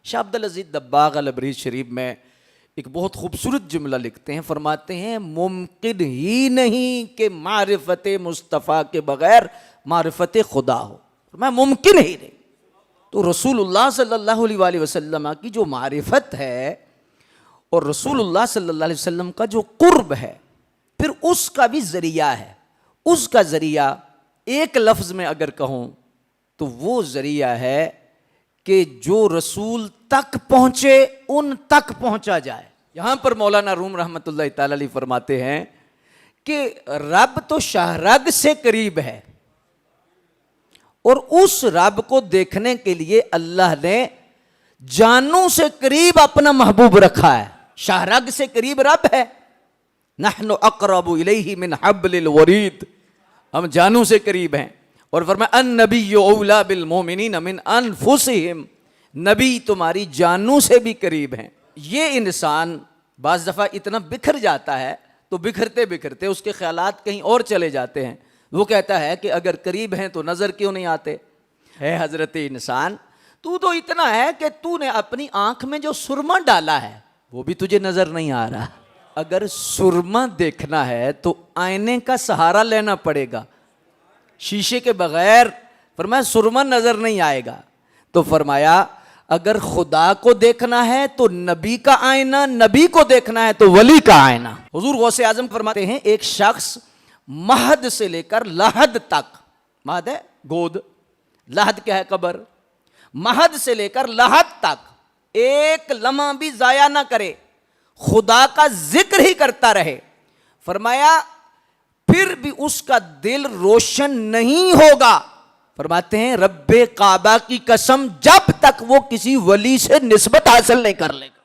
शाह अब्दुल अजीज दब्बाग अल-अबरीज शरीफ में एक बहुत खूबसूरत जुमला लिखते हैं, फरमाते हैं मुमकिन ही नहीं कि मारिफत मुस्तफ़ा के बगैर मारिफत खुदा हो। मैं मुमकिन ही नहीं। तो रसूलुल्लाह सल्लल्लाहु अलैहि वसल्लम की जो मारिफत है और रसूलुल्लाह सल्लल्लाहु अलैहि वसल्लम का जो कुर्ब है, फिर उसका भी जरिया है। उसका जरिया एक लफ्ज़ में अगर कहूँ तो वो जरिया है कि जो रसूल तक पहुंचे उन तक पहुंचा जाए। यहां पर मौलाना रूम रहमतुल्लाह तआला अलैह फरमाते हैं कि रब तो शाहरग से करीब है और उस रब को देखने के लिए अल्लाह ने जानों से करीब अपना महबूब रखा है। शाहरग से करीब रब है। नहनु अक़रबु इलैहि मिन हब्लिल वरीद, हम जानों से करीब हैं। और फरमाया अन नबिय्यु औला बिल मोमिनीन मिन अनफुसिहिम, नबी तुम्हारी जानों से भी करीब हैं। ये इंसान बाज़ दफ़ा इतना बिखर जाता है तो बिखरते बिखरते उसके ख्यालात कहीं और चले जाते हैं। वो कहता है कि अगर करीब हैं तो नज़र क्यों नहीं आते। है हज़रत इंसान, तू तो इतना है कि तूने अपनी आँख में जो सुरमा डाला है वो भी तुझे नज़र नहीं आ रहा। अगर सुरमा देखना है तो आईने का सहारा लेना पड़ेगा, शीशे के बगैर फरमाया सुरमा नजर नहीं आएगा। तो फरमाया अगर खुदा को देखना है तो नबी का आईना, नबी को देखना है तो वली का आईना। हुजूर गौसे आजम फरमाते हैं एक शख्स महद से लेकर लहद तक, महद है गोद, लहद क्या है कब्र, महद से लेकर लहद तक एक लम्हा भी जाया ना करे, खुदा का जिक्र ही करता रहे। फरमाया फिर भी उसका दिल रोशन नहीं होगा। फरमाते हैं रब्बे काबा की कसम, जब तक वो किसी वली से निस्बत हासिल नहीं कर लेगा।